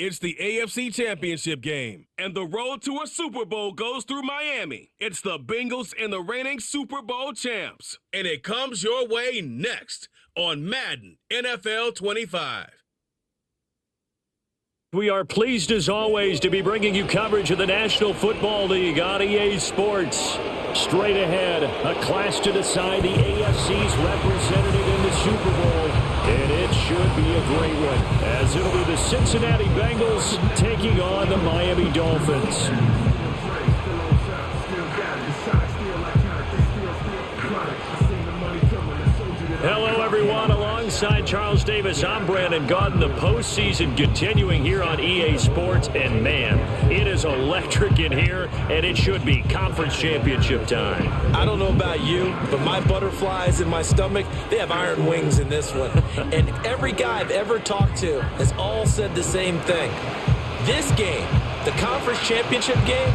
It's the AFC Championship game, and the road to a Super Bowl goes through Miami. It's the Bengals and the reigning Super Bowl champs, and it comes your way next on Madden NFL 25. We are pleased as always to be bringing you coverage of the National Football League on EA Sports. Straight ahead, a clash to decide the AFC's representative in the Super Bowl. And it should be a great one, as it'll be the Cincinnati Bengals taking on the Miami Dolphins. Hello, everyone. Alongside Charles Davis, I'm Brandon Gaudin. The postseason continuing here on EA Sports. And, man, it is electric in here, and it should be conference championship time. I don't know about you, but my butterflies in my stomach, they have iron wings in this one. And every guy I've ever talked to has all said the same thing. This game, the conference championship game,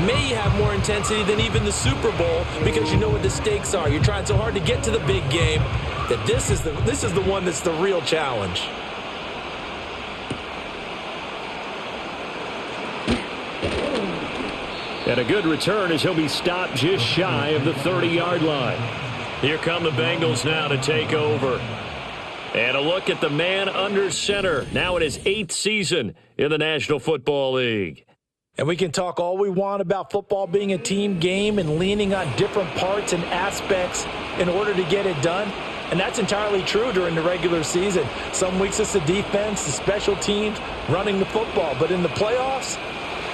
may have more intensity than even the Super Bowl because you know what the stakes are. You're trying so hard to get to the big game that this is the one that's the real challenge. And a good return as he'll be stopped just shy of the 30-yard line. Here come the Bengals now to take over. And a look at the man under center, now in his 8th season in the National Football League. And we can talk all we want about football being a team game and leaning on different parts and aspects in order to get it done. And that's entirely true during the regular season. Some weeks it's the defense, the special teams, running the football. But in the playoffs,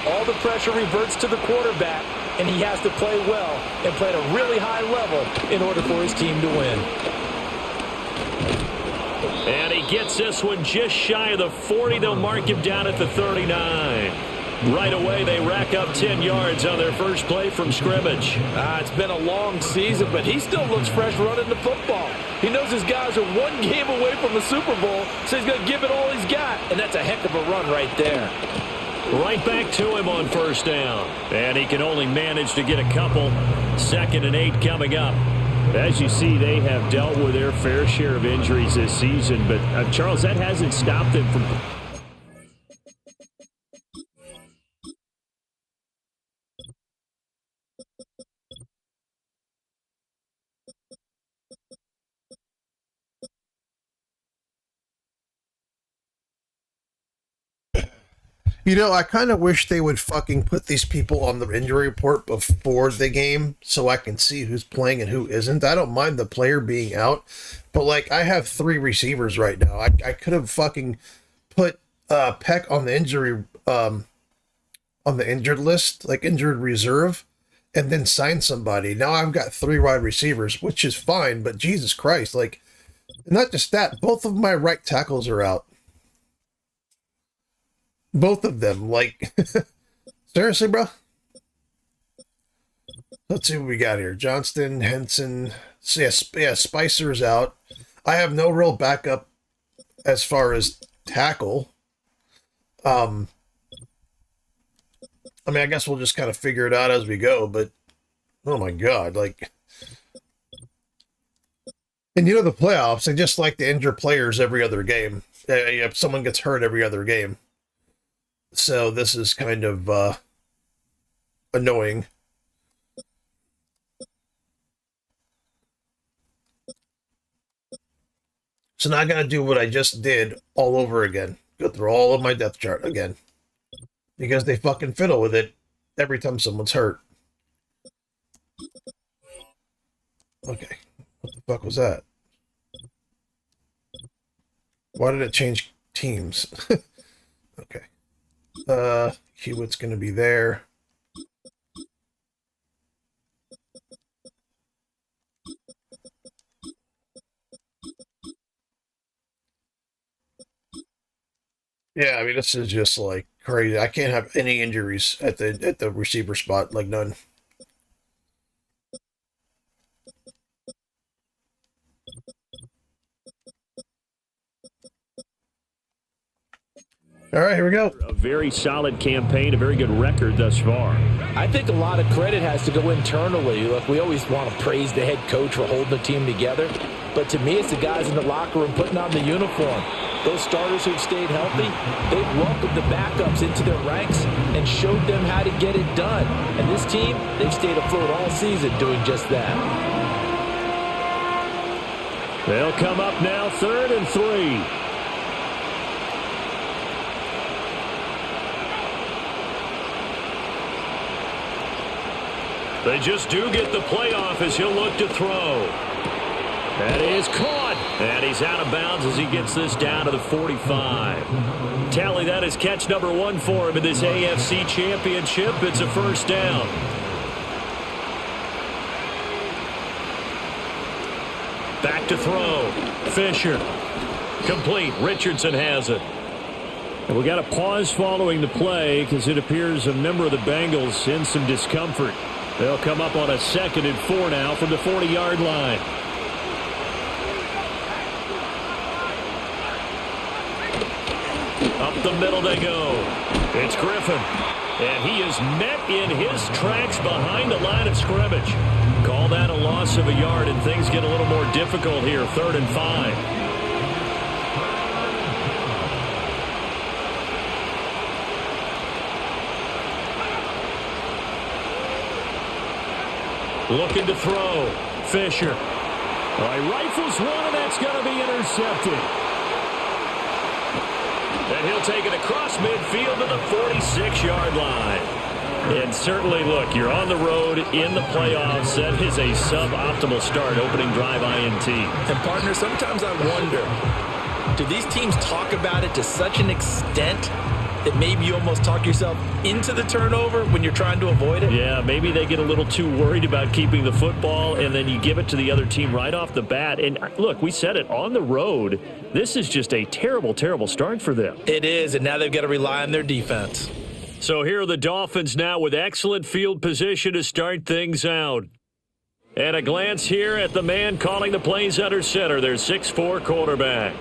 all the pressure reverts to the quarterback, and he has to play well and play at a really high level in order for his team to win. And he gets this one just shy of the 40. They'll mark him down at the 39. Right away, they rack up 10 yards on their first play from scrimmage. It's been a long season, but he still looks fresh running the football. He knows his guys are one game away from the Super Bowl, so he's going to give it all he's got, and that's a heck of a run right there. Right back to him on first down. And he can only manage to get a couple. 2nd and 8 coming up. As you see, they have dealt with their fair share of injuries this season, but Charles, that hasn't stopped them from... You know, I kind of wish they would fucking put these people on the injury report before the game so I can see who's playing and who isn't. I don't mind the player being out, but, like, I have 3 receivers right now. I could have fucking put Peck on the injury, on the injured list, like injured reserve, and then sign somebody. Now I've got 3 wide receivers, which is fine, but Jesus Christ, like, not just that, both of my right tackles are out. Both of them, like, seriously, bro? Let's see what we got here. Johnston, Henson, yeah, Spicer's out. I have no real backup as far as tackle. I mean, I guess we'll just kind of figure it out as we go, but, oh my God, like, and you know the playoffs, they just like to injure players every other game. If someone gets hurt every other game. So this is kind of annoying. So now I gotta do what I just did all over again. Go through all of my depth chart again. Because they fucking fiddle with it every time someone's hurt. Okay. What the fuck was that? Why did it change teams? Okay. Hewitt's going to be there. Yeah, I mean, this is just like crazy. I can't have any injuries at the receiver spot, like none. All right, here we go. A very solid campaign, a very good record thus far. I think a lot of credit has to go internally. Look, we always want to praise the head coach for holding the team together. But to me, it's the guys in the locker room putting on the uniform. those starters who've stayed healthy, they've welcomed the backups into their ranks and showed them how to get it done. And this team, they've stayed afloat all season doing just that. They'll come up now 3rd and 3. They just do get the playoff as he'll look to throw. That is caught. And he's out of bounds as he gets this down to the 45. Tally, that is catch number 1 for him in this AFC Championship. It's a first down. Back to throw. Fisher. Complete. Richardson has it. And we got a pause following the play because it appears a member of the Bengals in some discomfort. They'll come up on a 2nd and 4 now from the 40-yard line. Up the middle they go. It's Griffin. And he is met in his tracks behind the line of scrimmage. Call that a loss of a yard, and things get a little more difficult here. 3rd and 5. Looking to throw. Fisher. He rifles one, and that's going to be intercepted. And he'll take it across midfield to the 46-yard line. And certainly, look, you're on the road in the playoffs. That is a suboptimal start, opening drive INT. And, partner, sometimes I wonder, do these teams talk about it to such an extent that maybe you almost talk yourself into the turnover when you're trying to avoid it? Yeah, maybe they get a little too worried about keeping the football, and then you give it to the other team right off the bat. And, look, we said it, on the road, this is just a terrible, terrible start for them. It is, and now they've got to rely on their defense. So here are the Dolphins now with excellent field position to start things out. And a glance here at the man calling the plays under center, their 6'4" quarterback.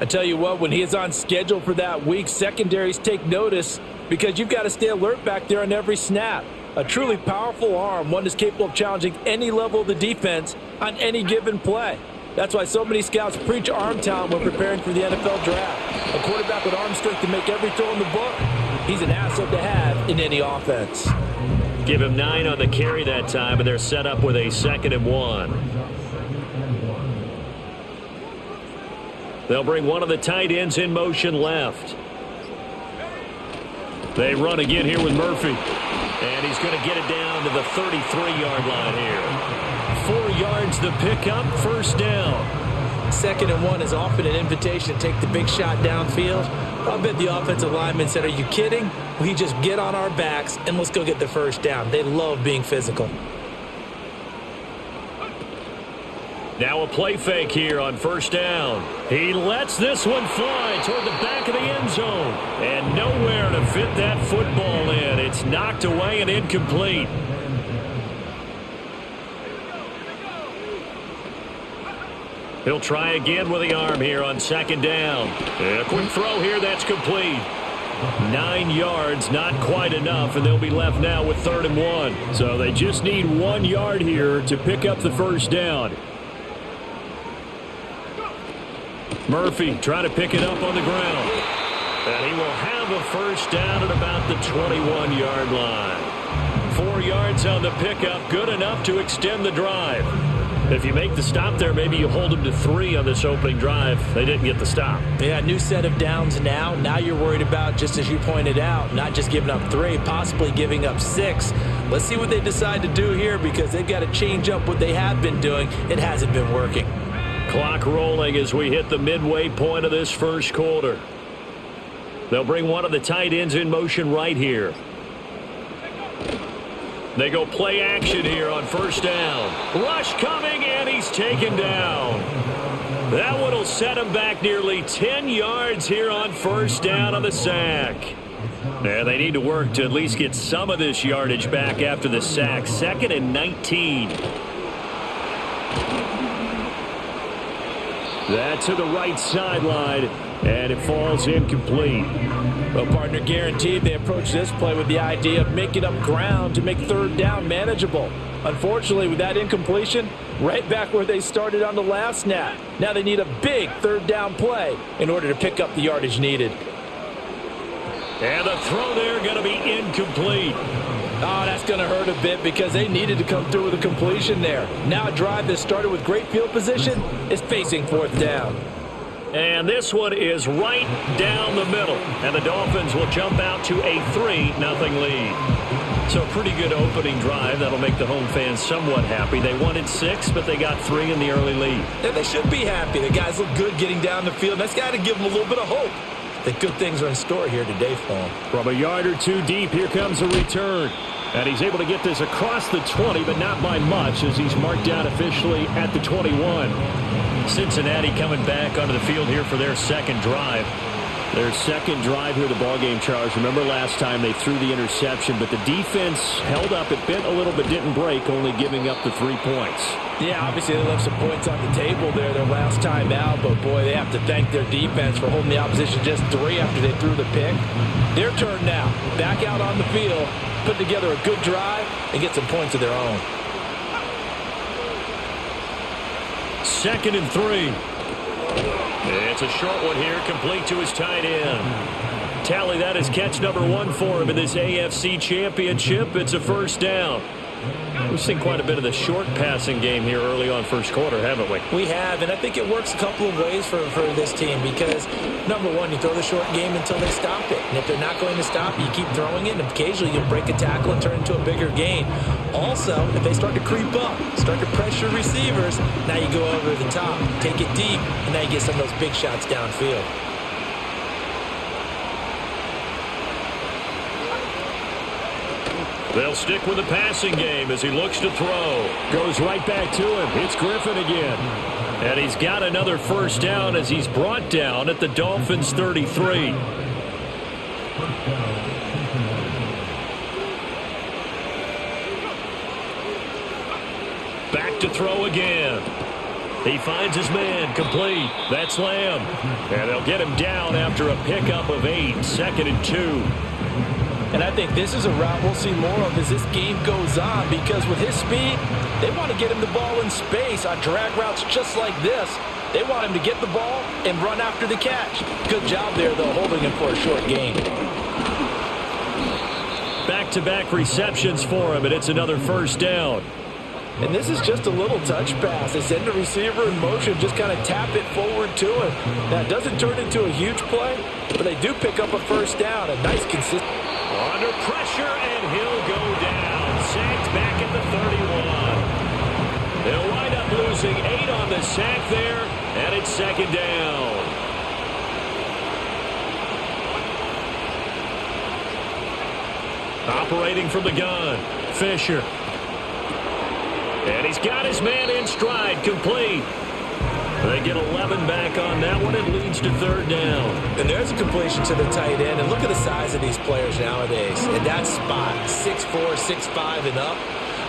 I tell you what, when he is on schedule for that week, secondaries take notice because you've got to stay alert back there on every snap. A truly powerful arm, one that's capable of challenging any level of the defense on any given play. That's why so many scouts preach arm talent when preparing for the NFL draft. A quarterback with arm strength to make every throw in the book, he's an asset to have in any offense. Give him 9 on the carry that time, and they're set up with a 2nd and 1. They'll bring one of the tight ends in motion left. They run again here with Murphy. And he's going to get it down to the 33-yard line here. 4 yards the pickup, first down. 2nd and 1 is often an invitation to take the big shot downfield. I'll bet the offensive lineman said, are you kidding? We just get on our backs and let's go get the first down. They love being physical. Now a play fake here on first down. He lets this one fly toward the back of the end zone. And nowhere to fit that football in. It's knocked away and incomplete. He'll try again with the arm here on 2nd down. And a quick throw here, that's complete. 9 yards, not quite enough, and they'll be left now with 3rd and 1. So they just need 1 yard here to pick up the first down. Murphy trying to pick it up on the ground. And he will have a first down at about the 21-yard line. 4 yards on the pickup, good enough to extend the drive. If you make the stop there, maybe you hold them to 3 on this opening drive. They didn't get the stop. Yeah, new set of downs now. Now you're worried about, just as you pointed out, not just giving up 3, possibly giving up 6. Let's see what they decide to do here because they've got to change up what they have been doing. It hasn't been working. Clock rolling as we hit the midway point of this first quarter. They'll bring one of the tight ends in motion right here. They go play action here on first down. Rush coming, and he's taken down. That one will set him back nearly 10 yards here on first down on the sack. And they need to work to at least get some of this yardage back after the sack. 2nd and 19. That to the right sideline, and it falls incomplete. Well, partner, guaranteed they approach this play with the idea of making up ground to make third down manageable. Unfortunately, with that incompletion, right back where they started on the last snap. Now they need a big third down play in order to pick up the yardage needed. And the throw there going to be incomplete. Oh, that's going to hurt a bit because they needed to come through with a completion there. Now a drive that started with great field position is facing fourth down. And this one is right down the middle. And the Dolphins will jump out to a 3-0 lead. So a pretty good opening drive. That'll make the home fans somewhat happy. They wanted 6, but they got 3 in the early lead. Yeah, they should be happy. The guys look good getting down the field. That's got to give them a little bit of hope that good things are in store here today for them. From a yard or two deep, here comes a return. And he's able to get this across the 20, but not by much as he's marked down officially at the 21. Cincinnati coming back onto the field here for their second drive. Their second drive here, the ballgame, Charles. Remember last time they threw the interception, but the defense held up. It bent a little but didn't break, only giving up the 3 points. Yeah, obviously they left some points on the table there their last time out, but boy, they have to thank their defense for holding the opposition just 3 after they threw the pick. Their turn now. Back out on the field, put together a good drive, and get some points of their own. 2nd and 3. It's a short one here, complete to his tight end. Tally that as catch number 1 for him in this AFC Championship. It's a first down. We've seen quite a bit of the short passing game here early on first quarter, haven't we? We have, and I think it works a couple of ways for this team because, number one, you throw the short game until they stop it. And if they're not going to stop you keep throwing it, and occasionally you'll break a tackle and turn into a bigger gain. Also, if they start to creep up, start to pressure receivers, now you go over the top, take it deep, and now you get some of those big shots downfield. They'll stick with the passing game as he looks to throw. Goes right back to him. It's Griffin again. And he's got another first down as he's brought down at the Dolphins' 33. Back to throw again. He finds his man, complete. That's Lamb. And they'll get him down after a pickup of 8, 2nd and 2. And I think this is a route we'll see more of as this game goes on because with his speed, they want to get him the ball in space on drag routes just like this. They want him to get the ball and run after the catch. Good job there, though, holding him for a short gain. Back-to-back receptions for him, and it's another first down. And this is just a little touch pass. They send the receiver in motion, just kind of tap it forward to him. Now, it doesn't turn into a huge play, but they do pick up a first down. A nice consistent. Under pressure, and he'll go down. Sacked back at the 31. They'll wind up losing 8 on the sack there, and it's 2nd down. Operating from the gun, Fisher. And he's got his man in stride, complete. They get 11 back on that one. It leads to 3rd down. And there's a completion to the tight end. And look at the size of these players nowadays. In that spot, 6'4", 6'5", and up.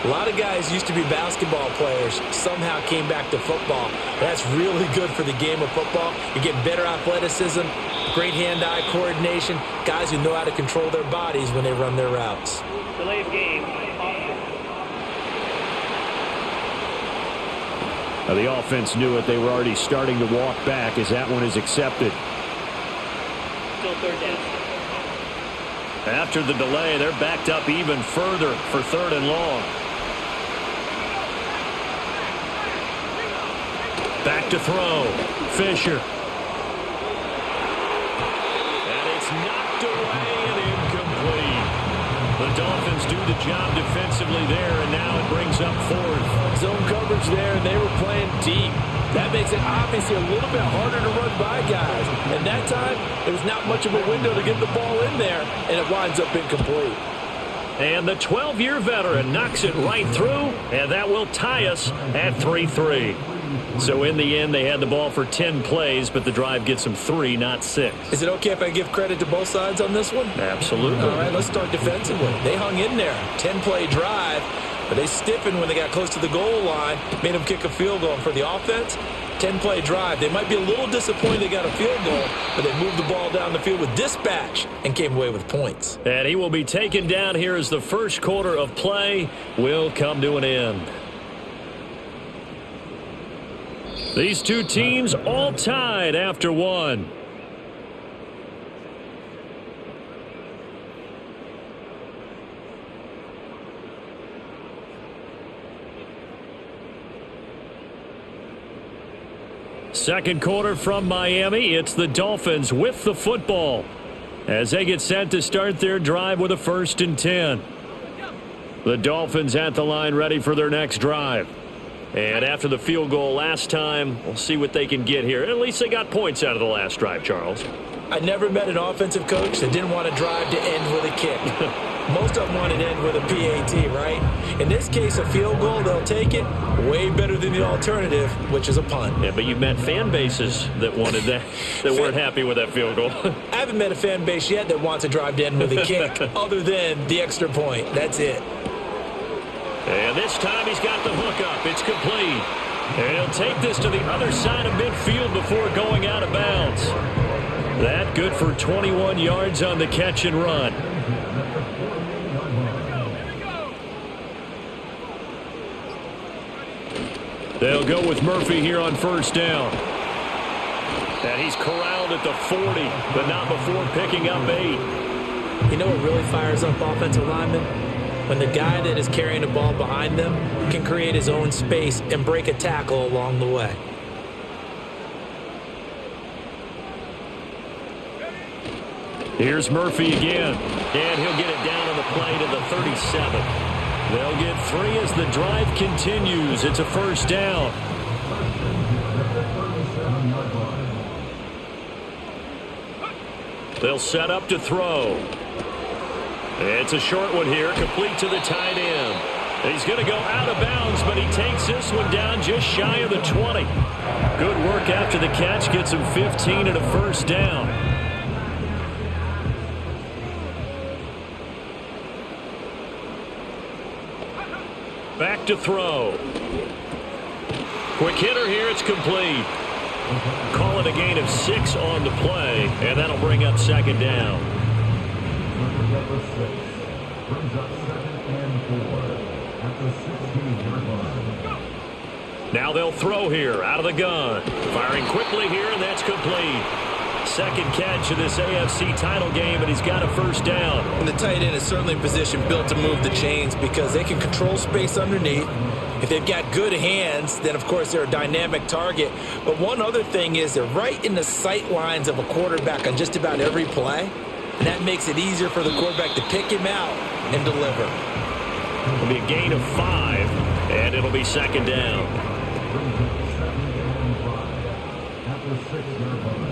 A lot of guys used to be basketball players, somehow came back to football. That's really good for the game of football. You're getting better athleticism, great hand-eye coordination, guys who know how to control their bodies when they run their routes. Delay of game. The offense knew it. They were already starting to walk back as that one is accepted. Still 3rd down. After the delay, they're backed up even further for 3rd and long. Back to throw. Fisher. And it's knocked away and incomplete. The Dolphins do the job defensively there, and now it brings up 4th. Zone coverage there, and they were playing deep. That makes it obviously a little bit harder to run by guys. And that time, there was not much of a window to get the ball in there, and it winds up incomplete. And the 12-year veteran knocks it right through, and that will tie us at 3-3. So in the end, they had the ball for 10 plays, but the drive gets them 3, not 6. Is it okay if I give credit to both sides on this one? Absolutely. All right, let's start defensively. They hung in there. 10-play drive, but they stiffened when they got close to the goal line, made them kick a field goal. And for the offense, 10-play drive. They might be a little disappointed they got a field goal, but they moved the ball down the field with dispatch and came away with points. And he will be taken down here as the first quarter of play will come to an end. These two teams all tied after one. Second quarter from Miami. It's the Dolphins with the football as they get set to start their drive with a 1st and 10. The Dolphins at the line ready for their next drive. And after the field goal last time, we'll see what they can get here. At least they got points out of the last drive, Charles. I never met an offensive coach that didn't want to drive to end with a kick. Most of them want to end with a PAT, right? In this case, a field goal, they'll take it. Way better than the alternative, which is a punt. Yeah, but you've met fan bases that wanted that, that weren't happy with that field goal. I haven't met a fan base yet that wants to drive to end with a kick, other than the extra point. That's it. And this time he's got the hook up. It's complete. And he'll take this to the other side of midfield before going out of bounds. That good for 21 yards on the catch and run. They'll go with Murphy here on 1st down. And he's corralled at the 40, but not before picking up 8. You know what really fires up offensive linemen? When the guy that is carrying the ball behind them can create his own space and break a tackle along the way. Here's Murphy again, and he'll get it down on the play to the 37. They'll get 3 as the drive continues. It's a 1st down. They'll set up to throw. It's a short one here, complete to the tight end. He's going to go out of bounds, but he takes this one down just shy of the 20. Good work after the catch, gets him 15 and a 1st down. Back to throw. Quick hitter here, it's complete. Call it a gain of 6 on the play, and that'll bring up 2nd down. Number 6 brings up 2nd and 4 at the 16-yard line. Now they'll throw here out of the gun. Firing quickly here, and that's complete. Second catch of this AFC title game, and he's got a 1st down. And the tight end is certainly in position built to move the chains because they can control space underneath. If they've got good hands, then of course they're a dynamic target. But one other thing is they're right in the sight lines of a quarterback on just about every play. And that makes it easier for the quarterback to pick him out and deliver. It'll be a gain of 5, and it'll be 2nd down. At the 6-yard line.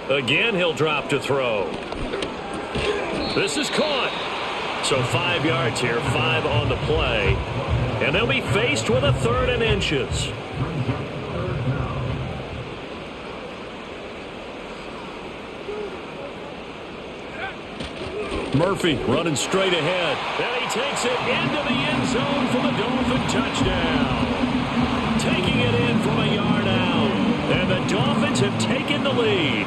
Again, he'll drop to throw. This is caught. So 5 yards here, 5 on the play. And they'll be faced with a 3rd and inches. Murphy running straight ahead. And he takes it into the end zone for the Dolphin touchdown. Taking it in from a yard out. And the Dolphins have taken the lead.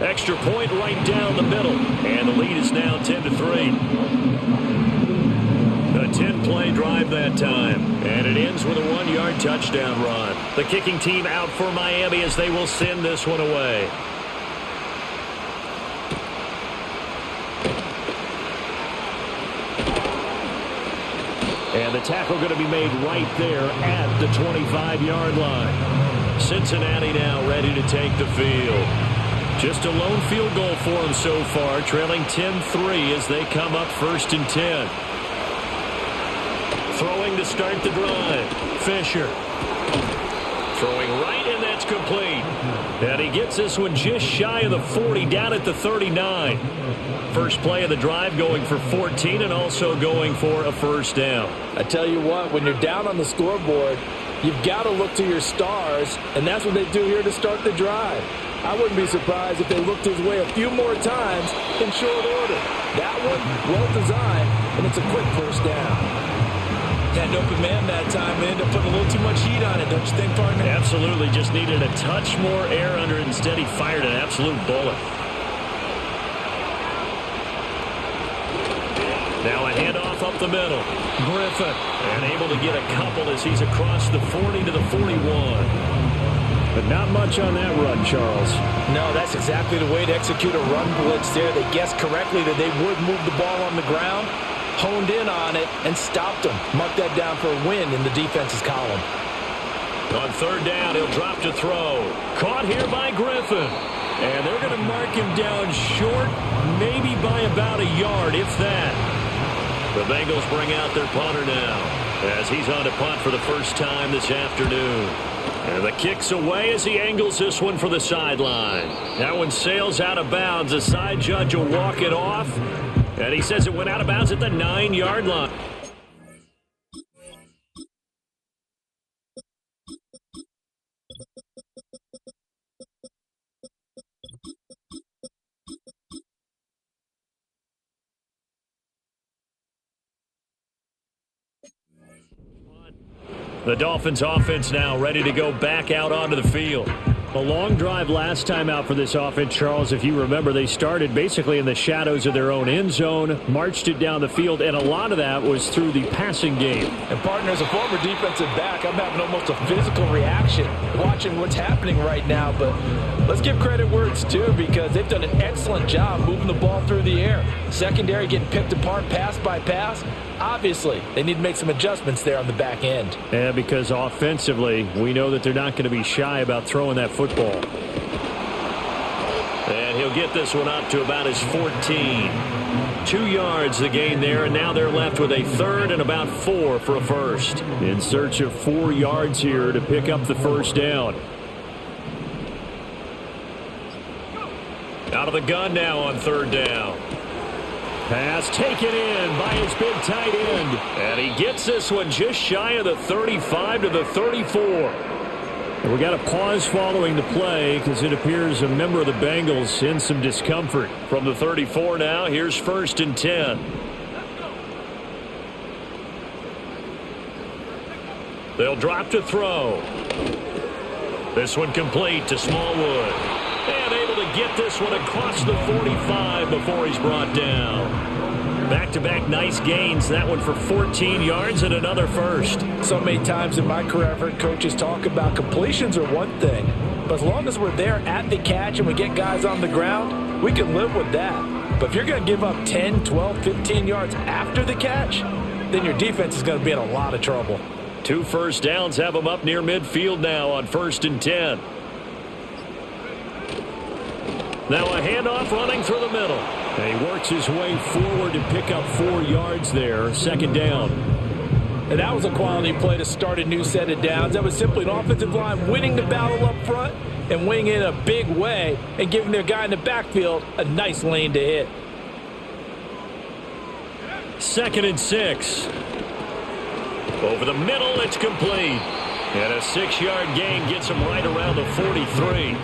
Extra point right down the middle. And the lead is now 10-3. A 10-play drive that time. And it ends with a 1-yard touchdown run. The kicking team out for Miami as they will send this one away. And the tackle going to be made right there at the 25-yard line. Cincinnati now ready to take the field. Just a lone field goal for them so far, trailing 10-3 as they come up 1st and 10. Throwing to start the drive. Fisher. Throwing right, and that's complete. And he gets this one just shy of the 40, down at the 39. First play of the drive going for 14 and also going for a 1st down. I tell you what, when you're down on the scoreboard, you've got to look to your stars, and that's what they do here to start the drive. I wouldn't be surprised if they looked his way a few more times in short order. That one well designed, and it's a quick first down. Had an open man that time and ended up putting a little too much heat on it, don't you think, partner? Absolutely. Just needed a touch more air under it. Instead, he fired an absolute bullet. Now a handoff up the middle. Griffin, and able to get a couple as he's across the 40 to the 41. But not much on that run, Charles. No, that's exactly the way to execute a run blitz there. They guessed correctly that they would move the ball on the ground, honed in on it, and stopped them. Mark that down for a win in the defense's column. On third down, he'll drop to throw. Caught here by Griffin. And they're going to mark him down short, maybe by about a yard, if that. The Bengals bring out their punter now as he's on to punt for the first time this afternoon. And the kick's away as he angles this one for the sideline. That one sails out of bounds. The side judge will walk it off. And he says it went out of bounds at the 9-yard line. The Dolphins offense now ready to go back out onto the field. A long drive last time out for this offense, Charles. If you remember, they started basically in the shadows of their own end zone, marched it down the field, and a lot of that was through the passing game. And, partner, as a former defensive back, I'm having almost a physical reaction watching what's happening right now. But let's give credit where it's due because they've done an excellent job moving the ball through the air. Secondary getting picked apart pass by pass. Obviously, they need to make some adjustments there on the back end. Yeah, because offensively, we know that they're not going to be shy about throwing that football. And he'll get this one up to about his 14. 2 yards the gain there, and now they're left with a third and about 4 for a first. In search of 4 yards here to pick up the first down. Out of the gun now on third down. Pass taken in by his big tight end. And he gets this one just shy of the 35 to the 34. And we got a pause following the play because it appears a member of the Bengals in some discomfort. From the 34 now, here's first and 10. They'll drop to throw. This one complete to Smallwood. And able to get this one across the 45 before he's brought down. Back-to-back nice gains. That one for 14 yards and another first. So many times in my career, I've heard coaches talk about completions are one thing. But as long as we're there at the catch and we get guys on the ground, we can live with that. But if you're going to give up 10, 12, 15 yards after the catch, then your defense is going to be in a lot of trouble. 2 first downs have them up near midfield now on first and 10. Now a handoff running through the middle. And he works his way forward to pick up 4 yards there. Second down. And that was a quality play to start a new set of downs. That was simply an offensive line winning the battle up front and winning in a big way and giving their guy in the backfield a nice lane to hit. Second and 6. Over the middle, it's complete. And a 6-yard gain gets him right around the 43.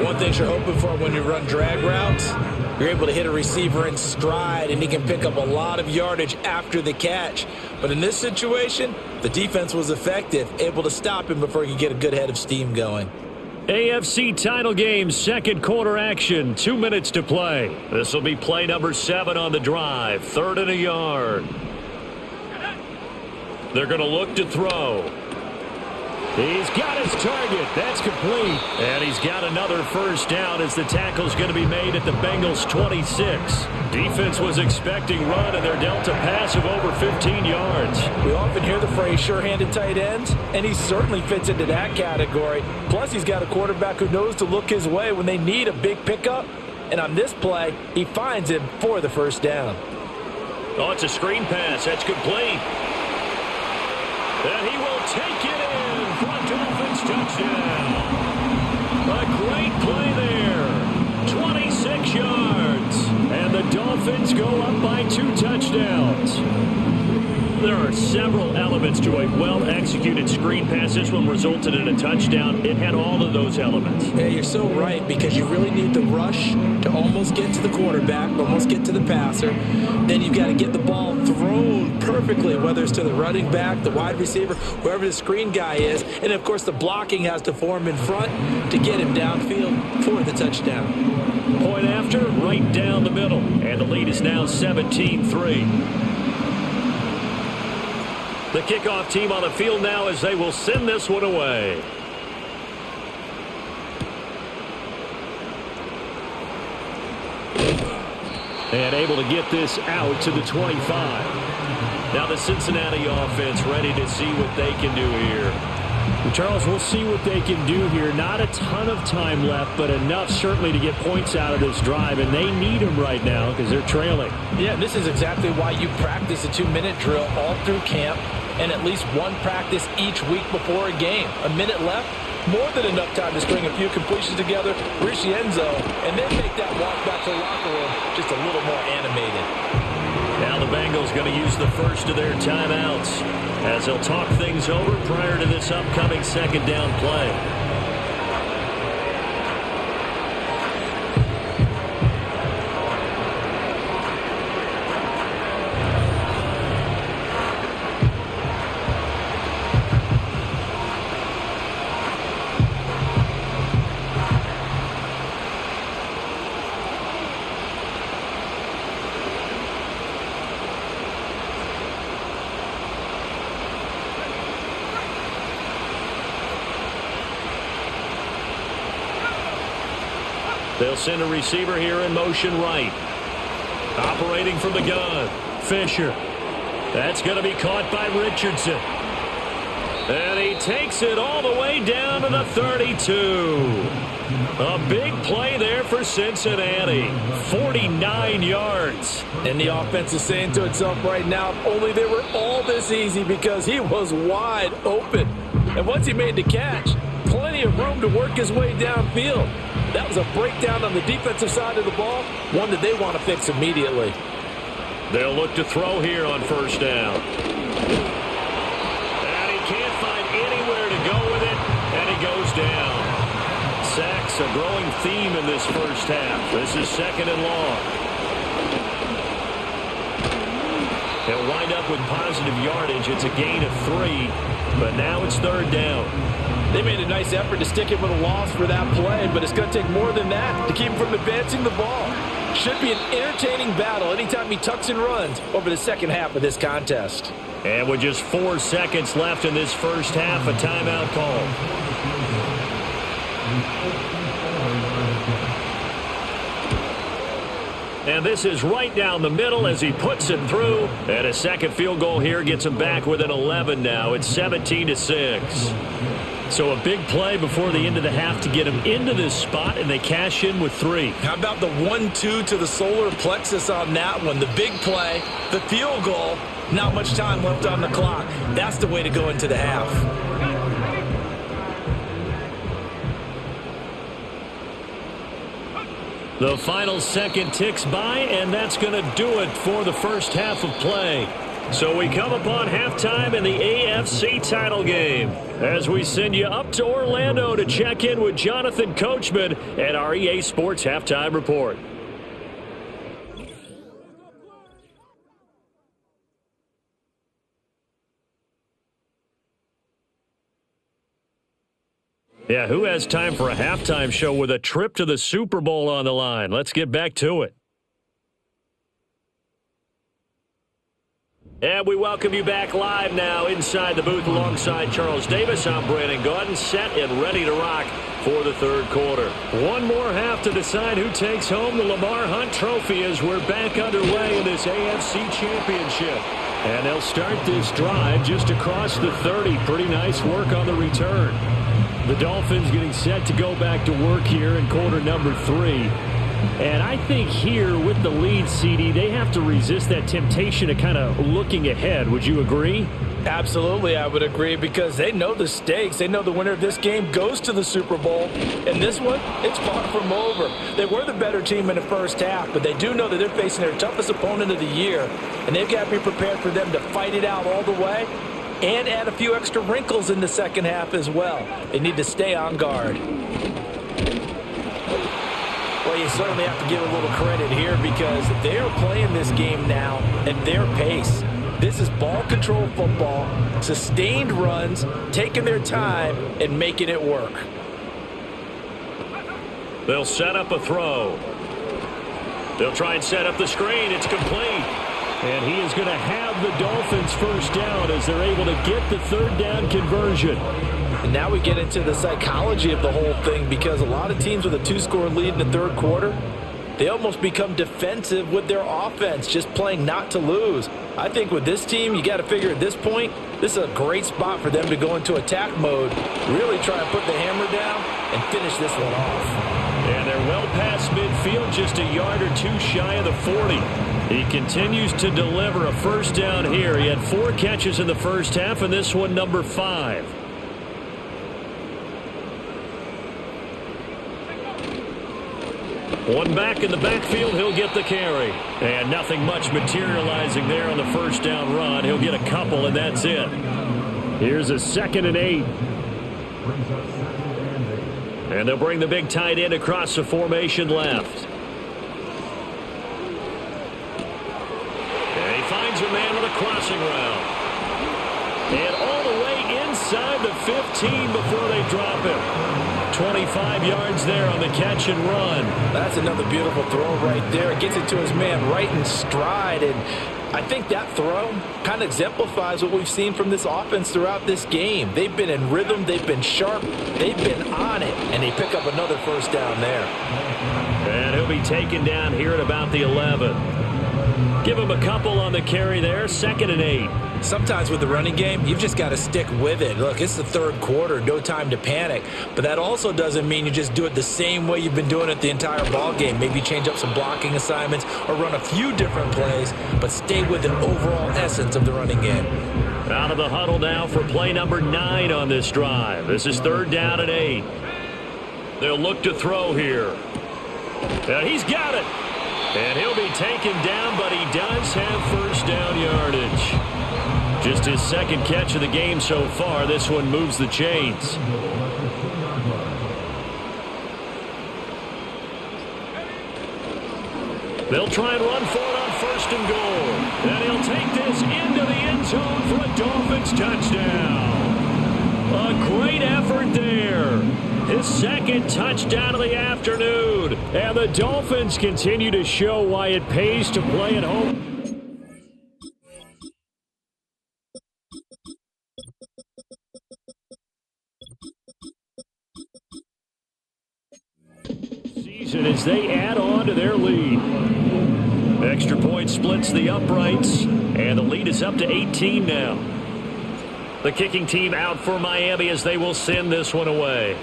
One thing you're hoping for when you run drag routes, you're able to hit a receiver in stride, and he can pick up a lot of yardage after the catch. But in this situation, the defense was effective, able to stop him before he could get a good head of steam going. AFC title game, second quarter action, 2 minutes to play. This will be play number 7 on the drive, 3rd and a yard. They're going to look to throw. He's got his target. That's complete. And he's got another first down as the tackle's going to be made at the Bengals' 26. Defense was expecting run, and they're dealt a pass of over 15 yards. We often hear the phrase sure-handed tight ends, and he certainly fits into that category. Plus, he's got a quarterback who knows to look his way when they need a big pickup. And on this play, he finds him for the first down. Oh, it's a screen pass. That's complete. And he will take it in for a Dolphins touchdown. A great play there. 26 yards. And the Dolphins go up by 2 touchdowns. There are several elements to a well-executed screen pass. This one resulted in a touchdown. It had all of those elements. Yeah, you're so right, because you really need the rush to almost get to the quarterback, almost get to the passer. Then you've got to get the ball thrown perfectly, whether it's to the running back, the wide receiver, whoever the screen guy is. And, of course, the blocking has to form in front to get him downfield for the touchdown. Point after, right down the middle. And the lead is now 17-3. The kickoff team on the field now as they will send this one away. And able to get this out to the 25. Now the Cincinnati offense ready to see what they can do here. Charles, we'll see what they can do here. Not a ton of time left, but enough certainly to get points out of this drive, and they need them right now because they're trailing. Yeah, this is exactly why you practice a 2-minute drill all through camp and at least one practice each week before a game. A minute left, more than enough time to string a few completions together, reach the end zone, and then make that walk back to the locker room just a little more animated. Now the Bengals going to use the first of their timeouts as they'll talk things over prior to this upcoming second down play. They'll send a receiver here in motion right. Operating from the gun, Fisher. That's going to be caught by Richardson. And he takes it all the way down to the 32. A big play there for Cincinnati. 49 yards. And the offense is saying to itself right now, if only they were all this easy, because he was wide open. And once he made the catch, plenty of room to work his way downfield. That was a breakdown on the defensive side of the ball, one that they want to fix immediately. They'll look to throw here on first down. And he can't find anywhere to go with it, and he goes down. Sacks a growing theme in this first half. This is second and long. They'll wind up with positive yardage. It's a gain of 3, but now it's third down. They made a nice effort to stick him with a loss for that play, but it's going to take more than that to keep him from advancing the ball. Should be an entertaining battle anytime he tucks and runs over the second half of this contest. And with just 4 seconds left in this first half, a timeout call. And this is right down the middle as he puts it through. And a second field goal here gets him back within 11 now. It's 17-6. So a big play before the end of the half to get him into this spot, and they cash in with 3. How about the 1-2 to the solar plexus on that one? The big play, the field goal, not much time left on the clock. That's the way to go into the half. The final second ticks by, and that's going to do it for the first half of play. So we come upon halftime in the AFC title game as we send you up to Orlando to check in with Jonathan Coachman at our EA Sports Halftime Report. Yeah, who has time for a halftime show with a trip to the Super Bowl on the line? Let's get back to it. And we welcome you back live now inside the booth alongside Charles Davis. I'm Brandon Gaudin, set and ready to rock for the third quarter. One more half to decide who takes home the Lamar Hunt Trophy as we're back underway in this AFC Championship. And they'll start this drive just across the 30. Pretty nice work on the return. The Dolphins getting set to go back to work here in quarter number 3. And I think here with the lead, CD, they have to resist that temptation of kind of looking ahead. Would you agree? Absolutely, I would agree, because they know the stakes. They know the winner of this game goes to the Super Bowl. And this one, it's far from over. They were the better team in the first half, but they do know that they're facing their toughest opponent of the year, and they've got to be prepared for them to fight it out all the way and add a few extra wrinkles in the second half as well. They need to stay on guard. Well, you certainly have to give a little credit here, because they're playing this game now at their pace. This is ball control football, sustained runs, taking their time and making it work. They'll set up a throw. They'll try and set up the screen. It's complete. And he is going to have the Dolphins first down as they're able to get the third down conversion. And now we get into the psychology of the whole thing, because a lot of teams with a 2-score lead in the third quarter, they almost become defensive with their offense, just playing not to lose. I think with this team, you got to figure at this point, this is a great spot for them to go into attack mode, really try and put the hammer down and finish this one off. And they're well past midfield, just a yard or two shy of the 40. He continues to deliver a first down here. He had 4 catches in the first half, and this one number 5. One back in the backfield, he'll get the carry. And nothing much materializing there on the first down run. He'll get a couple, and that's it. Here's a 2nd and 8. And they'll bring the big tight end across the formation left. And he finds a man on a crossing route. And all the way inside the 15 before they drop him. 25 yards there on the catch and run. That's another beautiful throw right there. It gets it to his man right in stride. And I think that throw kind of exemplifies what we've seen from this offense throughout this game. They've been in rhythm. They've been sharp. They've been on it. And they pick up another first down there. And he'll be taken down here at about the 11. Give him a couple on the carry there. 2nd and 8. Sometimes with the running game, you've just got to stick with it. Look, it's the third quarter, no time to panic. But that also doesn't mean you just do it the same way you've been doing it the entire ball game. Maybe change up some blocking assignments or run a few different plays, but stay with the overall essence of the running game. Out of the huddle now for play number 9 on this drive. This is 3rd down and 8. They'll look to throw here. And he's got it. And he'll be taken down, but he does have first down yardage. Just his 2nd catch of the game so far. This one moves the chains. They'll try and run for it on 1st and goal. And he'll take this into the end zone for a Dolphins touchdown. A great effort there. His 2nd touchdown of the afternoon. And the Dolphins continue to show why it pays to play at home. As they add on to their lead. Extra point splits the uprights, and the lead is up to 18 now. The kicking team out for Miami as they will send this one away.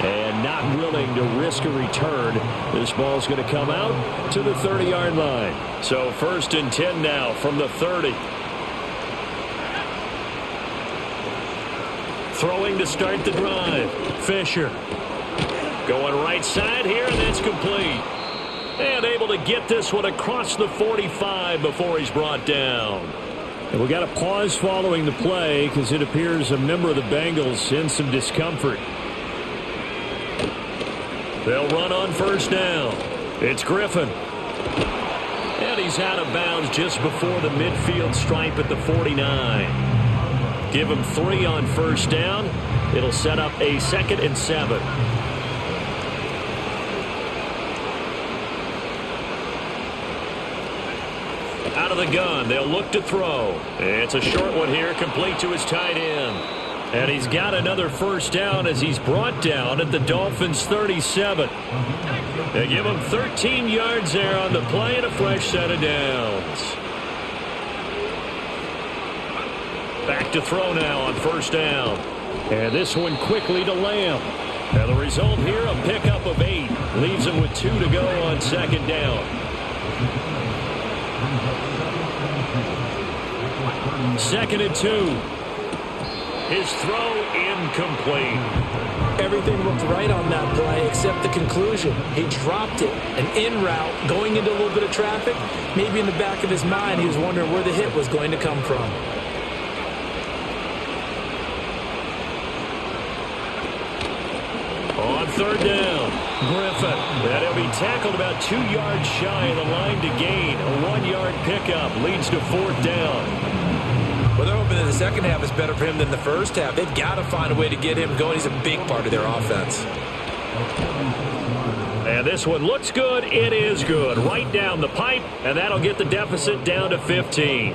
And not willing to risk a return. This ball's going to come out to the 30-yard line. So 1st and 10 now from the 30. Throwing to start the drive. Fisher. Going right side here, and that's complete. And able to get this one across the 45 before he's brought down. And we got a pause following the play because it appears a member of the Bengals in some discomfort. They'll run on 1st down. It's Griffin. And he's out of bounds just before the midfield stripe at the 49. Give him 3 on 1st down. It'll set up a 2nd and 7. Out of the gun, they'll look to throw. It's a short one here, complete to his tight end. And he's got another first down as he's brought down at the Dolphins' 37. They give him 13 yards there on the play and a fresh set of downs. Back to throw now on 1st down. And this one quickly to Lamb. And the result here, a pickup of 8. Leaves him with 2 to go on 2nd down. Second and 2. His throw incomplete. Everything looked right on that play except the conclusion. He dropped it. An in route, going into a little bit of traffic. Maybe in the back of his mind, he was wondering where the hit was going to come from. On third down, Griffin. And he'll be tackled about 2 yards shy of the line to gain. A 1-yard pickup leads to fourth down. Well, they're hoping that the second half is better for him than the first half. They've got to find a way to get him going. He's a big part of their offense. And this one looks good. It is good. Right down the pipe, and that'll get the deficit down to 15.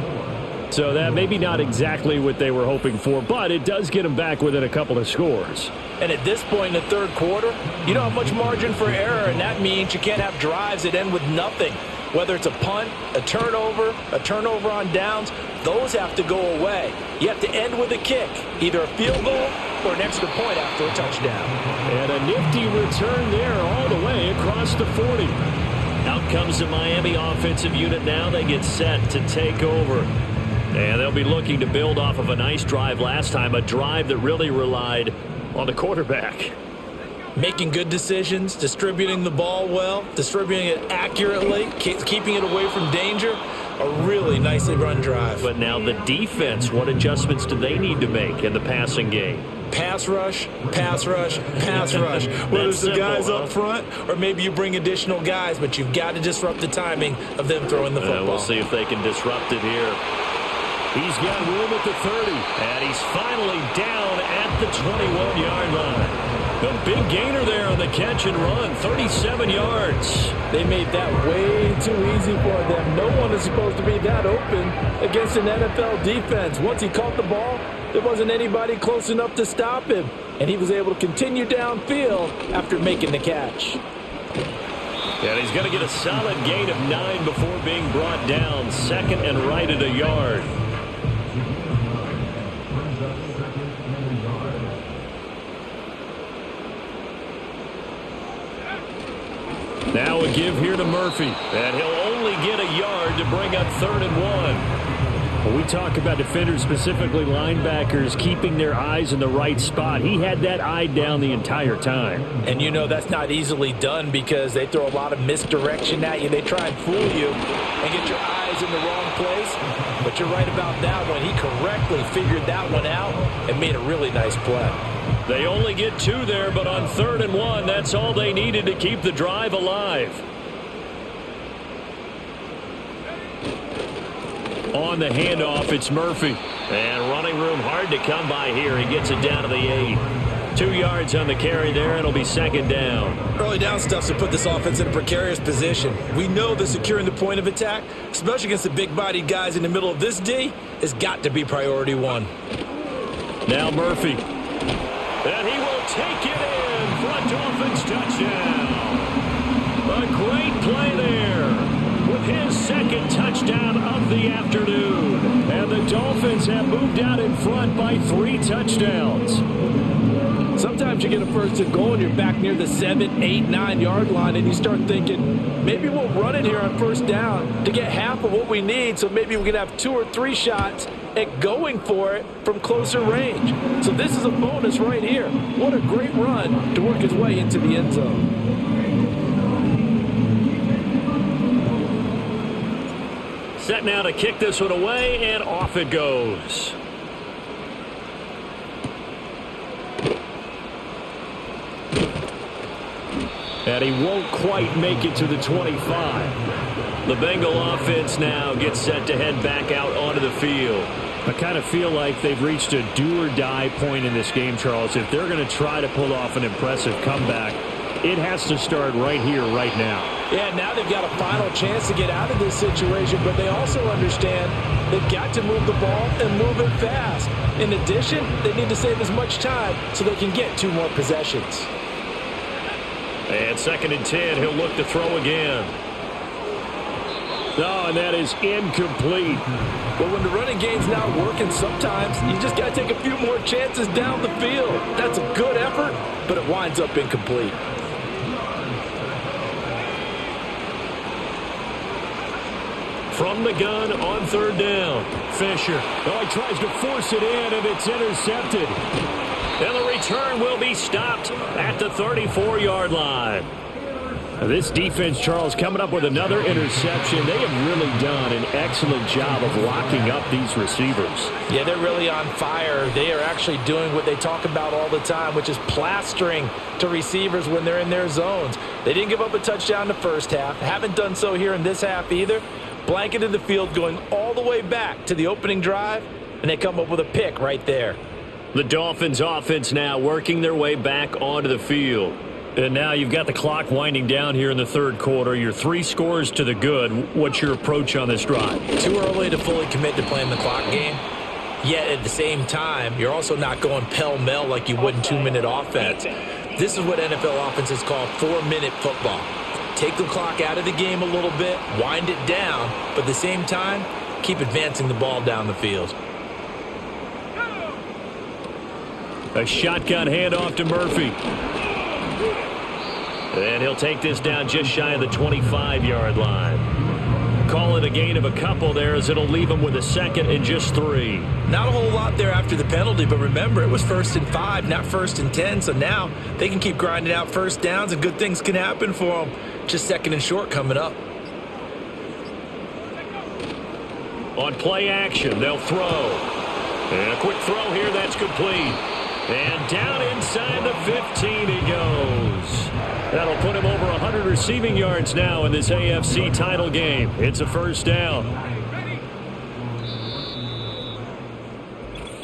So that maybe not exactly what they were hoping for, but it does get them back within a couple of scores. And at this point in the third quarter, you don't have much margin for error, and that means you can't have drives that end with nothing. Whether it's a punt, a turnover on downs, those have to go away. You have to end with a kick, either a field goal or an extra point after a touchdown. And a nifty return there all the way across the 40. Out comes the Miami offensive unit now. They get set to take over. And they'll be looking to build off of a nice drive last time, a drive that really relied on the quarterback. Making good decisions, distributing the ball well, distributing it accurately, keeping it away from danger. A really nicely run drive. But now the defense, what adjustments do they need to make in the passing game? Pass rush, pass rush, pass rush. Whether it's the guys up front or maybe you bring additional guys, but you've got to disrupt the timing of them throwing the football. We'll see if they can disrupt it here. He's got room at the 30, and he's finally down at the 21-yard line. A big gainer there on the catch and run, 37 yards. They made that way too easy for them. No one is supposed to be that open against an NFL defense. Once he caught the ball, there wasn't anybody close enough to stop him, and he was able to continue downfield after making the catch. And he's going to get a solid gain of 9 before being brought down, second and right at a yard. Now a give here to Murphy, and he'll only get a yard to bring up 3rd and 1. When we talk about defenders, specifically linebackers, keeping their eyes in the right spot, he had that eye down the entire time. And you know that's not easily done because they throw a lot of misdirection at you. They try and fool you and get your eyes in the wrong place. But you're right about that one. He correctly figured that one out and made a really nice play. They only get 2 there, but on 3rd and 1, that's all they needed to keep the drive alive. On the handoff, it's Murphy. And running room hard to come by here. He gets it down to the 8. 2 yards on the carry there, and it'll be 2nd down. Early down stuff to put this offense in a precarious position. We know that securing the point of attack, especially against the big-bodied guys in the middle of this D, has got to be priority 1. Now Murphy. And he will take it in for a Dolphins touchdown. A great play there with his 2nd touchdown of the afternoon. And the Dolphins have moved out in front by 3 touchdowns. Sometimes you get a 1st and goal and you're back near the 7, 8, 9-yard line and you start thinking, maybe we'll run it here on 1st down to get half of what we need so maybe we can have 2 or 3 shots at going for it from closer range. So this is a bonus right here. What a great run to work his way into the end zone. Set now to kick this one away, and off it goes. And he won't quite make it to the 25. The Bengal offense now gets set to head back out onto the field. I kind of feel like they've reached a do-or-die point in this game, Charles. If they're going to try to pull off an impressive comeback, it has to start right here, right now. Yeah, now they've got a final chance to get out of this situation, but they also understand they've got to move the ball and move it fast. In addition, they need to save as much time so they can get 2 more possessions. And 2nd and 10, he'll look to throw again. Oh, and that is incomplete. But when the running game's not working, sometimes you just got to take a few more chances down the field. That's a good effort, but it winds up incomplete. From the gun on third down. Fisher. Oh, he tries to force it in, and it's intercepted. And the return will be stopped at the 34-yard line. This defense, Charles, coming up with another interception. They have really done an excellent job of locking up these receivers. Yeah, they're really on fire. They are actually doing what they talk about all the time, which is plastering to receivers when they're in their zones. They didn't give up a touchdown in the first half. Haven't done so here in this half either. Blanketed the field going all the way back to the opening drive, and they come up with a pick right there. The Dolphins offense now working their way back onto the field. And now you've got the clock winding down here in the third quarter. You're 3 scores to the good. What's your approach on this drive? Too early to fully commit to playing the clock game. Yet at the same time, you're also not going pell-mell like you would in 2-minute offense. This is what NFL offenses call 4-minute football. Take the clock out of the game a little bit, wind it down, but at the same time, keep advancing the ball down the field. A shotgun handoff to Murphy. And he'll take this down just shy of the 25-yard line. Call it a gain of a couple there as it'll leave him with a second and just 3. Not a whole lot there after the penalty, but remember, it was 1st and 5, not 1st and 10, so now they can keep grinding out first downs and good things can happen for them. Just 2nd and short coming up. On play action, they'll throw. And a quick throw here, that's complete. And down inside the 15 he goes. That'll put him over 100 receiving yards now in this AFC title game. It's a first down.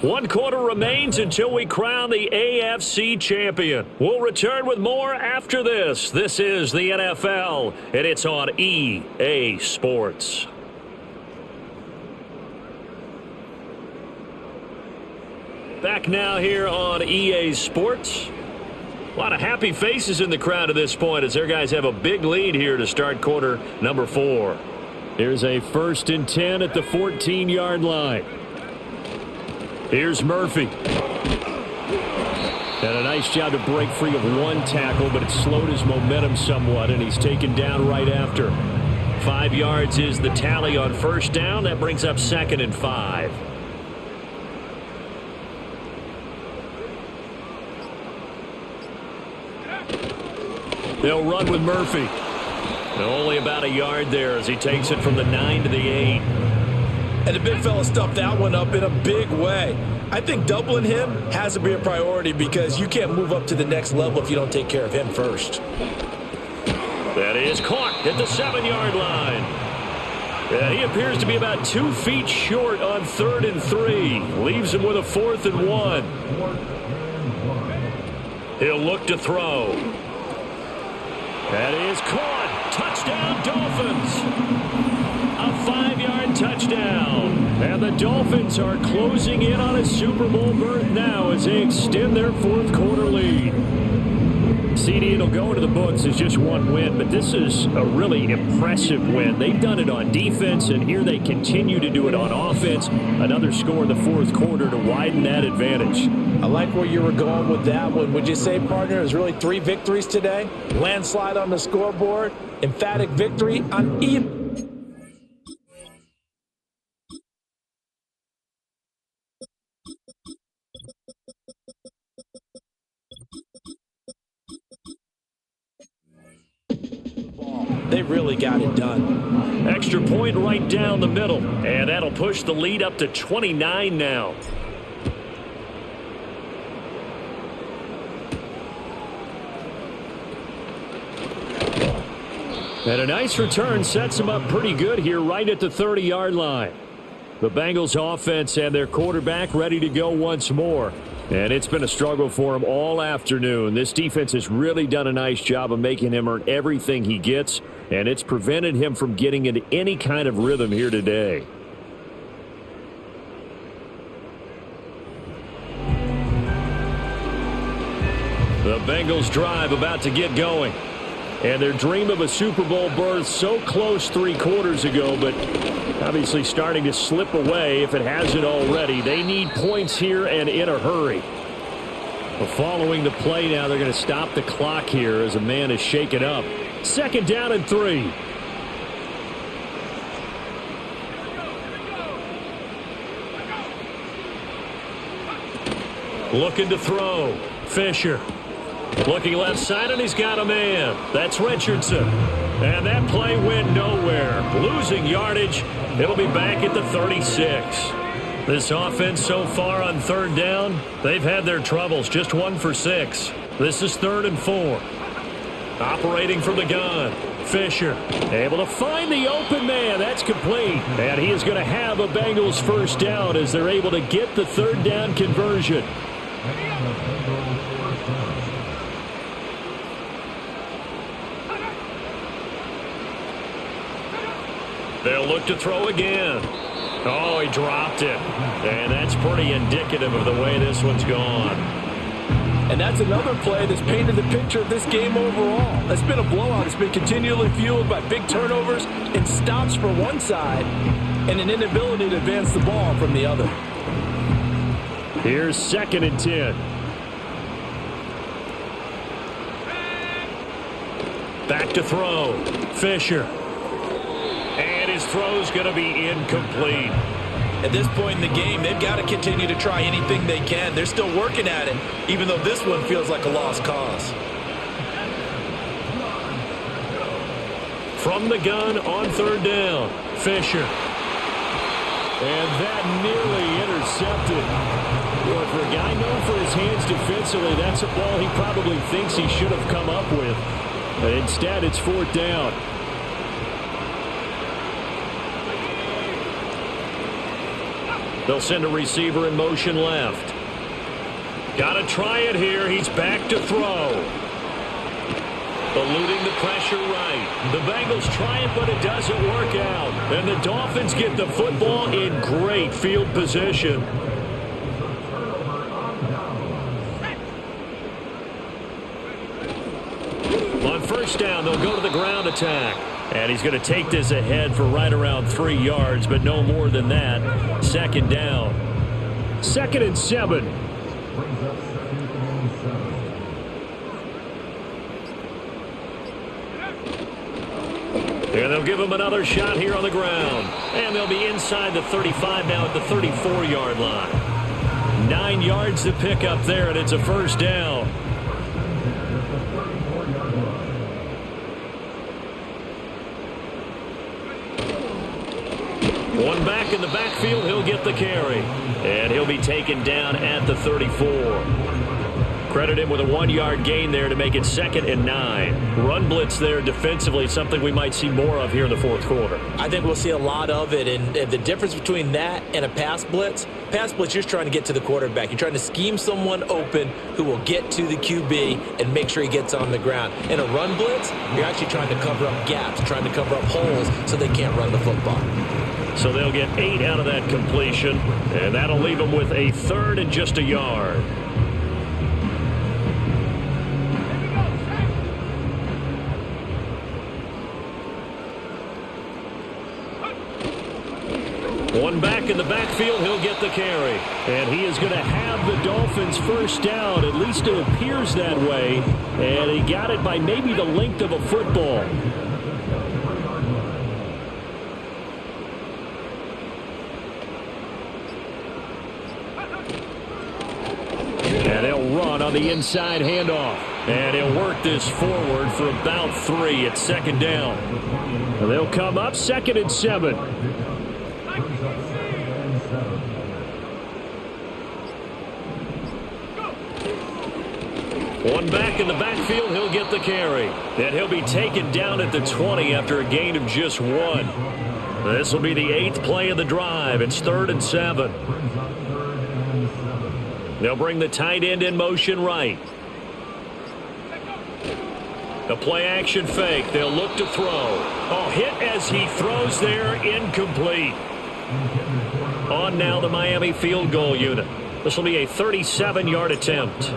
1 quarter remains until we crown the AFC champion. We'll return with more after this. This is the NFL, and it's on EA Sports. Back now here on EA Sports. A lot of happy faces in the crowd at this point as their guys have a big lead here to start quarter number 4. Here's a 1st and 10 at the 14-yard line. Here's Murphy. And a nice job to break free of 1 tackle, but it slowed his momentum somewhat, and he's taken down right after. 5 yards is the tally on first down. That brings up 2nd and 5. They'll run with Murphy. And only about a yard there as he takes it from the 9 to the 8. And the big fella stuffed that one up in a big way. I think doubling him has to be a priority because you can't move up to the next level if you don't take care of him first. That is caught at the 7-yard line. And he appears to be about 2 feet short on 3rd and 3. Leaves him with a 4th and 1. He'll look to throw. That is caught. Touchdown, Dolphins. A 5-yard touchdown. And the Dolphins are closing in on a Super Bowl berth now as they extend their 4th quarter lead. CD, it'll go into the books as just 1 win, but this is a really impressive win. They've done it on defense, and here they continue to do it on offense. Another score in the 4th quarter to widen that advantage. I like where you were going with that one. Would you say, partner, there's really 3 victories today? Landslide on the scoreboard, emphatic victory on either. They really got it done. Extra point right down the middle, and that'll push the lead up to 29 now. And a nice return sets them up pretty good here right at the 30-yard line. The Bengals offense and their quarterback ready to go once more. And it's been a struggle for him all afternoon. This defense has really done a nice job of making him earn everything he gets, and it's prevented him from getting into any kind of rhythm here today. The Bengals drive about to get going. And their dream of a Super Bowl berth so close 3 quarters ago, but obviously starting to slip away if it hasn't already. They need points here and in a hurry. Well, following the play now, they're going to stop the clock here as a man is shaken up. 2nd down and 3. Looking to throw. Fisher. Looking left side, and he's got a man. That's Richardson. And that play went nowhere. Losing yardage. It'll be back at the 36. This offense so far on third down, they've had their troubles. Just 1 for 6. This is 3rd and 4. Operating from the gun. Fisher able to find the open man. That's complete. And he is going to have a Bengals first down as they're able to get the 3rd down conversion. They'll look to throw again. Oh, he dropped it. And that's pretty indicative of the way this one's gone. And that's another play that's painted the picture of this game overall. It's been a blowout. It's been continually fueled by big turnovers and stops for one side and an inability to advance the ball from the other. Here's 2nd and 10. Back to throw. Fisher. And his throw's going to be incomplete. At this point in the game, they've got to continue to try anything they can. They're still working at it, even though this one feels like a lost cause. From the gun on 3rd down, Fisher. And that nearly intercepted. Well, for a guy known for his hands defensively, that's a ball he probably thinks he should have come up with. But instead, it's 4th down. They'll send a receiver in motion left. Got to try it here. He's back to throw. Eluding the pressure right. The Bengals try it, but it doesn't work out. And the Dolphins get the football in great field position. On 1st down, they'll go to the ground attack. And he's going to take this ahead for right around 3 yards, but no more than that. 2nd down. 2nd and 7. Brings up 2nd and 7. And they'll give him another shot here on the ground. And they'll be inside the 35 now at the 34-yard line. 9 yards to pick up there, and it's a 1st down. One back in the backfield, he'll get the carry. And he'll be taken down at the 34. Credit him with a 1-yard gain there to make it 2nd and 9. Run blitz there defensively, something we might see more of here in the 4th quarter. I think we'll see a lot of it, and the difference between that and a pass blitz, you're just trying to get to the quarterback. You're trying to scheme someone open who will get to the QB and make sure he gets on the ground. In a run blitz, you're actually trying to cover up gaps, trying to cover up holes so they can't run the football. So they'll get 8 out of that completion, and that'll leave them with a 3rd and just a yard. One back in the backfield, he'll get the carry. And he is going to have the Dolphins first down. At least it appears that way. And he got it by maybe the length of a football. And he'll run on the inside handoff. And he'll work this forward for about 3 at 2nd down. And they'll come up 2nd and 7. One back in the backfield, he'll get the carry. And he'll be taken down at the 20 after a gain of just 1. This will be the 8th play of the drive. It's 3rd and 7. They'll bring the tight end in motion right. A play action fake. They'll look to throw. Oh, hit as he throws there, incomplete. On now the Miami field goal unit. This will be a 37-yard attempt.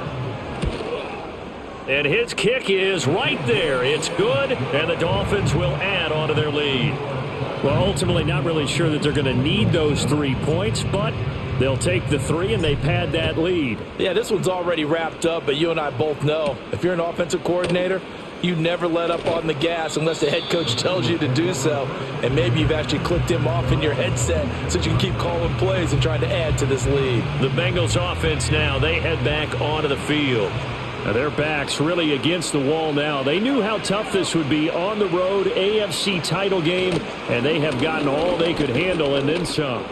And his kick is right there. It's good, and the Dolphins will add on to their lead. Well, ultimately not really sure that they're going to need those 3 points, but they'll take the 3 and they pad that lead. Yeah, this one's already wrapped up, but you and I both know if you're an offensive coordinator, You never let up on the gas unless the head coach tells you to do so. And maybe you've actually clicked him off in your headset so you can keep calling plays and trying to add to this lead. The Bengals offense now, they head back onto the field. Now their backs really against the wall now. They knew how tough this would be on the road, AFC title game, and they have gotten all they could handle and then some.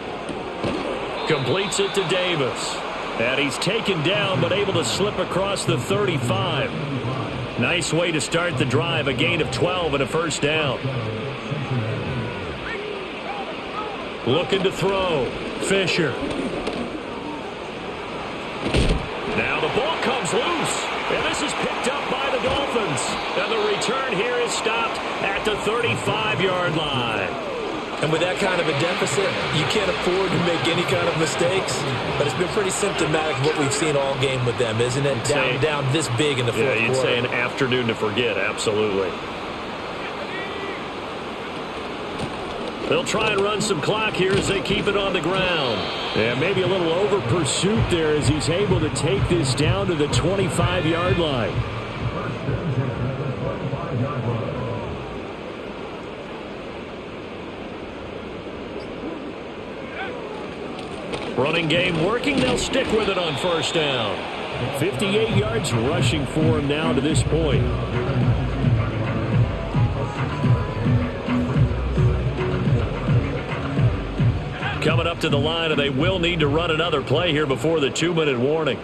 Completes it to Davis. And he's taken down but able to slip across the 35. Nice way to start the drive, a gain of 12 and a first down. Looking to throw. Fisher. Now the ball comes loose. And this is picked up by the Dolphins. And the return here is stopped at the 35-yard line. And with that kind of a deficit, you can't afford to make any kind of mistakes. But it's been pretty symptomatic of what we've seen all game with them, isn't it? Down this big in the fourth quarter. Yeah, you'd say an afternoon to forget, absolutely. They'll try and run some clock here as they keep it on the ground. And maybe a little over pursuit there as he's able to take this down to the 25-yard line. Running game working. They'll stick with it on first down. 58 yards rushing for him now to this point. Coming up to the line, and they will need to run another play here before the 2-minute warning.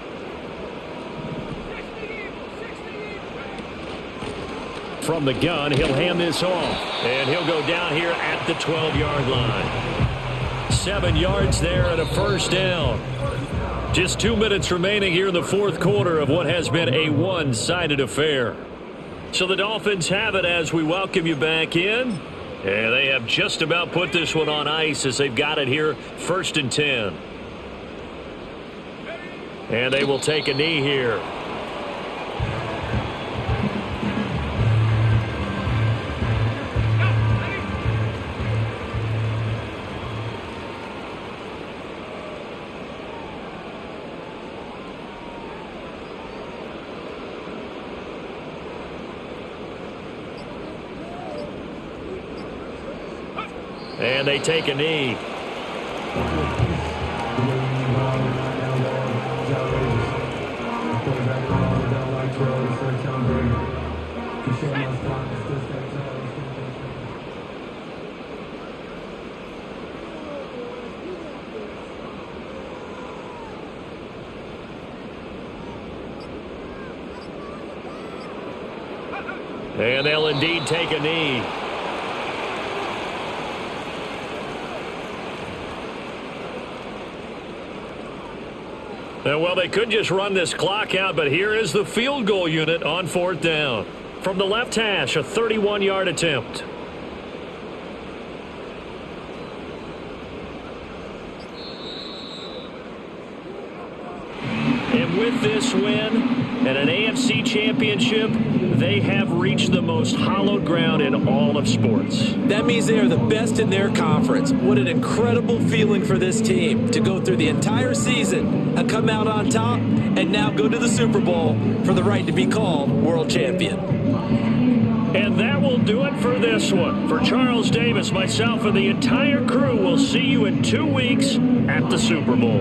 From the gun, he'll hand this off. And he'll go down here at the 12-yard line. 7 yards there and a first down. Just 2 minutes remaining here in the fourth quarter of what has been a one-sided affair. So the Dolphins have it as we welcome you back in. And they have just about put this one on ice as they've got it here, 1st and 10. And they will take a knee here. And they take a knee. And they'll indeed take a knee. Well, they could just run this clock out, but here is the field goal unit on 4th down. From the left hash, a 31-yard attempt. And with this win and an AFC championship, they have reached the most hallowed ground in all of sports. That means they are the best in their conference. What an incredible feeling for this team to go through the entire season and come out on top and now go to the Super Bowl for the right to be called world champion. And that will do it for this one. For Charles Davis, myself, and the entire crew, we'll see you in 2 weeks at the Super Bowl.